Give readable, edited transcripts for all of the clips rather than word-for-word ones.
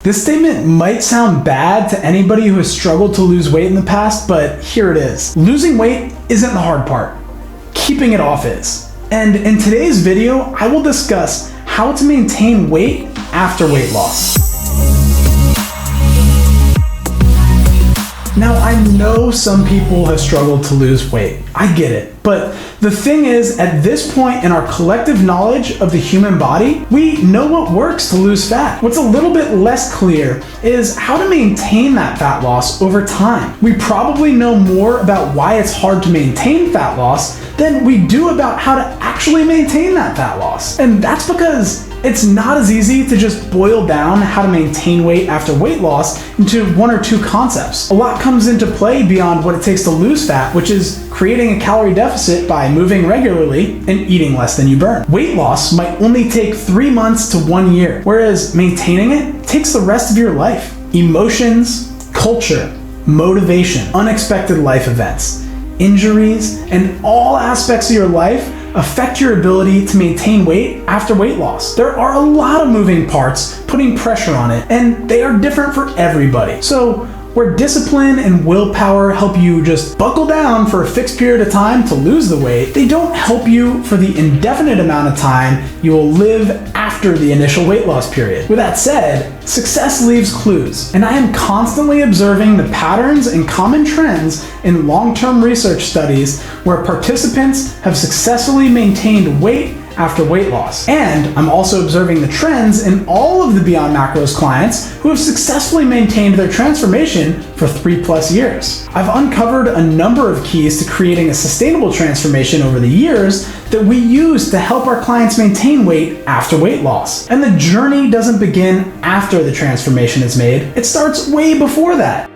This statement might sound bad to anybody who has struggled to lose weight in the past, but here it is. Losing weight isn't the hard part. Keeping it off is. And in today's video, I will discuss how to maintain weight after weight loss. Now, I know some people have struggled to lose weight. I get it. But the thing is, at this point in our collective knowledge of the human body, we know what works to lose fat. What's a little bit less clear is how to maintain that fat loss over time. We probably know more about why it's hard to maintain fat loss than we do about how to actually maintain that fat loss. And that's because it's not as easy to just boil down how to maintain weight after weight loss into one or two concepts. A lot comes into play beyond what it takes to lose fat, which is creating a calorie deficit by moving regularly and eating less than you burn. Weight loss might only take 3 months to 1 year, whereas maintaining it takes the rest of your life. Emotions, culture, motivation, unexpected life events, injuries, and all aspects of your life affect your ability to maintain weight after weight loss. There are a lot of moving parts putting pressure on it, and they are different for everybody. So where discipline and willpower help you just buckle down for a fixed period of time to lose the weight, they don't help you for the indefinite amount of time you will live after the initial weight loss period. With that said, success leaves clues, and I am constantly observing the patterns and common trends in long-term research studies where participants have successfully maintained weight after weight loss. And I'm also observing the trends in all of the Beyond Macros clients who have successfully maintained their transformation for 3+ years. I've uncovered a number of keys to creating a sustainable transformation over the years that we use to help our clients maintain weight after weight loss. And the journey doesn't begin after the transformation is made, it starts way before that.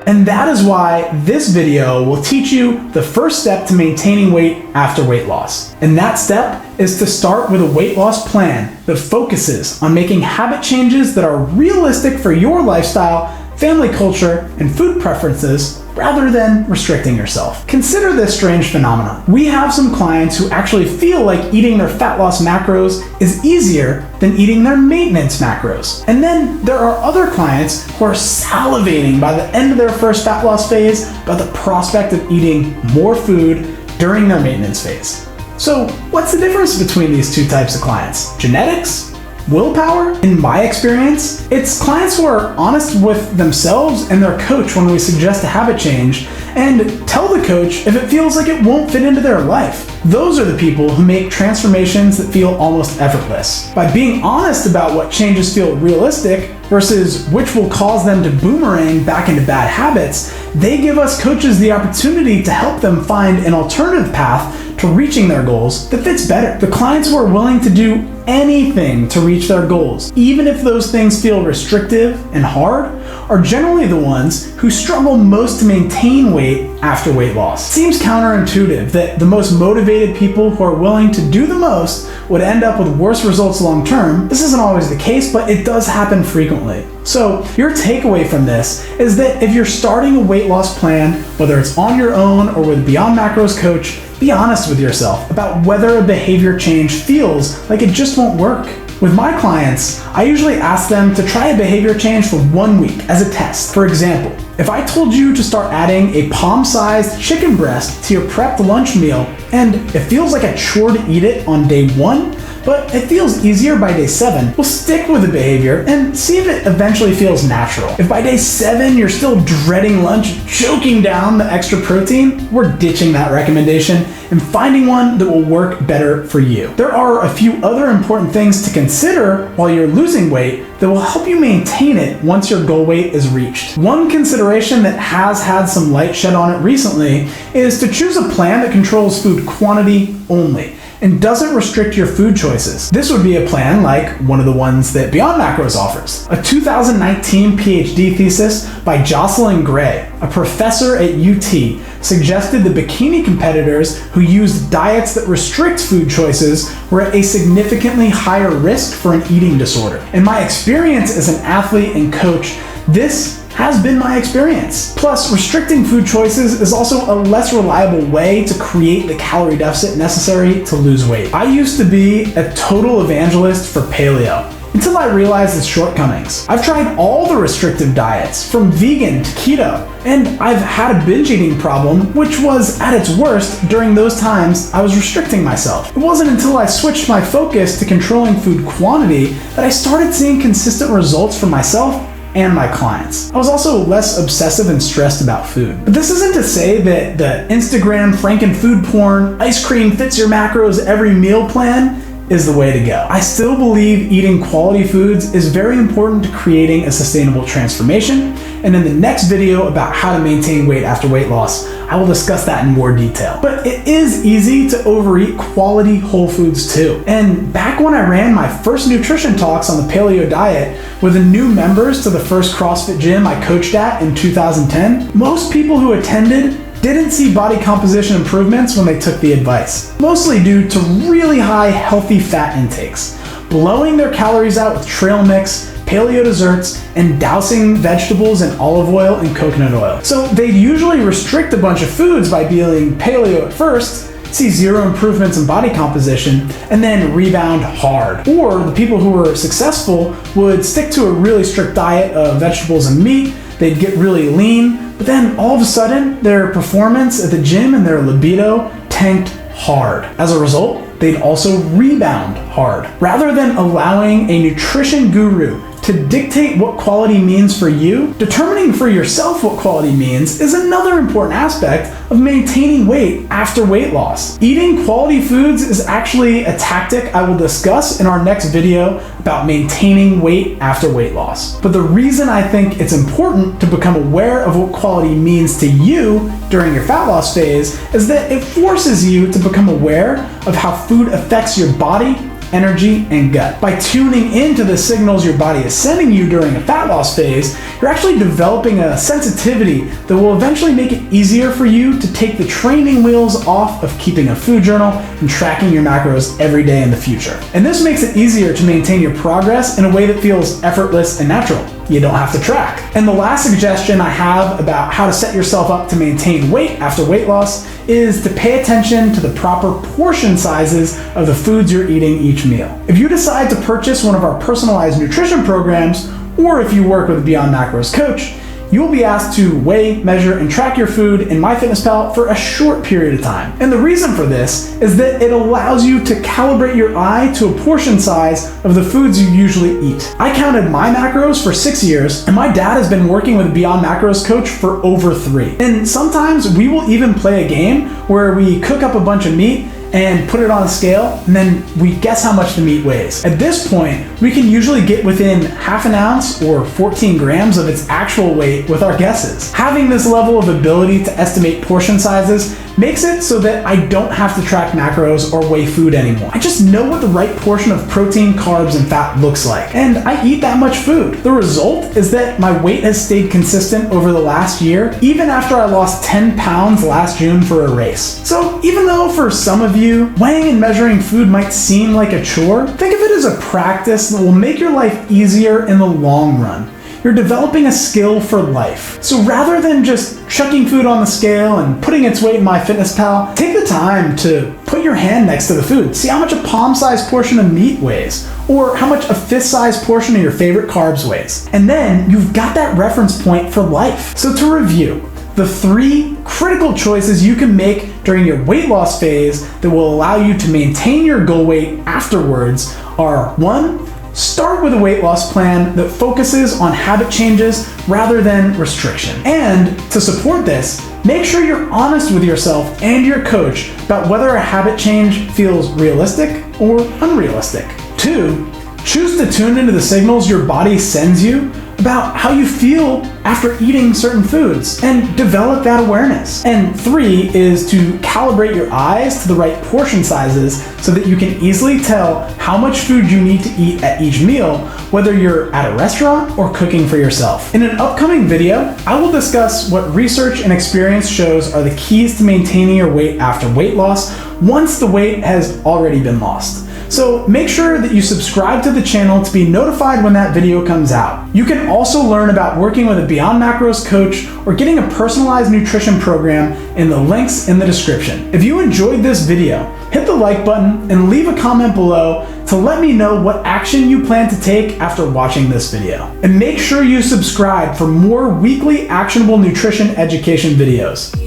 And that is why this video will teach you the first step to maintaining weight after weight loss. And that step is to start with a weight loss plan that focuses on making habit changes that are realistic for your lifestyle, family culture, and food preferences, rather than restricting yourself. Consider this strange phenomenon. We have some clients who actually feel like eating their fat loss macros is easier than eating their maintenance macros. And then there are other clients who are salivating by the end of their first fat loss phase about the prospect of eating more food during their maintenance phase. So what's the difference between these two types of clients? Genetics? Willpower? In my experience, it's clients who are honest with themselves and their coach when we suggest a habit change and tell the coach if it feels like it won't fit into their life. Those are the people who make transformations that feel almost effortless. By being honest about what changes feel realistic versus which will cause them to boomerang back into bad habits, they give us coaches the opportunity to help them find an alternative path to reaching their goals that fits better. The clients who are willing to do anything to reach their goals, even if those things feel restrictive and hard, are generally the ones who struggle most to maintain weight after weight loss. It seems counterintuitive that the most motivated people who are willing to do the most would end up with worse results long term. This isn't always the case, but it does happen frequently. So your takeaway from this is that if you're starting a weight loss plan, whether it's on your own or with a Beyond Macros coach, be honest with yourself about whether a behavior change feels like it just won't work. With my clients, I usually ask them to try a behavior change for 1 week as a test. For example, if I told you to start adding a palm-sized chicken breast to your prepped lunch meal and it feels like a chore to eat it on day 1, but it feels easier by day 7, we'll stick with the behavior and see if it eventually feels natural. If by day 7 you're still dreading lunch, choking down the extra protein, we're ditching that recommendation and finding one that will work better for you. There are a few other important things to consider while you're losing weight that will help you maintain it once your goal weight is reached. One consideration that has had some light shed on it recently is to choose a plan that controls food quantity only and doesn't restrict your food choices. This would be a plan like one of the ones that Beyond Macros offers. A 2019 PhD thesis by Jocelyn Gray, a professor at UT, suggested the bikini competitors who used diets that restrict food choices were at a significantly higher risk for an eating disorder. In my experience as an athlete and coach, this has been my experience. Plus, restricting food choices is also a less reliable way to create the calorie deficit necessary to lose weight. I used to be a total evangelist for paleo. until I realized its shortcomings. I've tried all the restrictive diets, from vegan to keto, and I've had a binge eating problem, which was at its worst during those times I was restricting myself. It wasn't until I switched my focus to controlling food quantity that I started seeing consistent results for myself and my clients. I was also less obsessive and stressed about food. But this isn't to say that the Instagram Franken food porn, ice cream fits your macros every meal plan is the way to go. I still believe eating quality foods is very important to creating a sustainable transformation, and in the next video about how to maintain weight after weight loss, I will discuss that in more detail. But it is easy to overeat quality whole foods too. And back when I ran my first nutrition talks on the paleo diet with the new members to the first CrossFit gym I coached at in 2010, most people who attended didn't see body composition improvements when they took the advice, mostly due to really high healthy fat intakes, blowing their calories out with trail mix, paleo desserts, and dousing vegetables in olive oil and coconut oil. So they'd usually restrict a bunch of foods by being paleo at first, see zero improvements in body composition, and then rebound hard. Or the people who were successful would stick to a really strict diet of vegetables and meat, they'd get really lean, but then all of a sudden, their performance at the gym and their libido tanked hard. As a result, they'd also rebound hard. Rather than allowing a nutrition guru to dictate what quality means for you, determining for yourself what quality means is another important aspect of maintaining weight after weight loss. Eating quality foods is actually a tactic I will discuss in our next video about maintaining weight after weight loss. But the reason I think it's important to become aware of what quality means to you during your fat loss phase is that it forces you to become aware of how food affects your body, energy, and gut. By tuning into the signals your body is sending you during a fat loss phase, you're actually developing a sensitivity that will eventually make it easier for you to take the training wheels off of keeping a food journal and tracking your macros every day in the future. And this makes it easier to maintain your progress in a way that feels effortless and natural. You don't have to track. And the last suggestion I have about how to set yourself up to maintain weight after weight loss is to pay attention to the proper portion sizes of the foods you're eating each meal. If you decide to purchase one of our personalized nutrition programs, or if you work with a Beyond Macros coach, you will be asked to weigh, measure, and track your food in MyFitnessPal for a short period of time. And the reason for this is that it allows you to calibrate your eye to a portion size of the foods you usually eat. I counted my macros for 6 years, and my dad has been working with a Beyond Macros coach for over 3. And sometimes we will even play a game where we cook up a bunch of meat and put it on a scale, and then we guess how much the meat weighs. At this point, we can usually get within half an ounce or 14 grams of its actual weight with our guesses. Having this level of ability to estimate portion sizes makes it so that I don't have to track macros or weigh food anymore. I just know what the right portion of protein, carbs, and fat looks like, and I eat that much food. The result is that my weight has stayed consistent over the last year, even after I lost 10 pounds last June for a race. So even though for some of you, weighing and measuring food might seem like a chore, think of it as a practice that will make your life easier in the long run. You're developing a skill for life. So rather than just chucking food on the scale and putting its weight in MyFitnessPal, take the time to put your hand next to the food. See how much a palm-sized portion of meat weighs, or how much a fist-sized portion of your favorite carbs weighs. And then you've got that reference point for life. So to review, the 3 critical choices you can make during your weight loss phase that will allow you to maintain your goal weight afterwards are: 1, start with a weight loss plan that focuses on habit changes rather than restriction. And to support this, make sure you're honest with yourself and your coach about whether a habit change feels realistic or unrealistic. 2, choose to tune into the signals your body sends you about how you feel after eating certain foods and develop that awareness. And 3 is to calibrate your eyes to the right portion sizes so that you can easily tell how much food you need to eat at each meal, whether you're at a restaurant or cooking for yourself. In an upcoming video, I will discuss what research and experience shows are the keys to maintaining your weight after weight loss once the weight has already been lost. So make sure that you subscribe to the channel to be notified when that video comes out. You can also learn about working with a Beyond Macros coach or getting a personalized nutrition program in the links in the description. If you enjoyed this video, hit the the like button and leave a comment below to let me know what action you plan to take after watching this video. And make sure you subscribe for more weekly actionable nutrition education videos.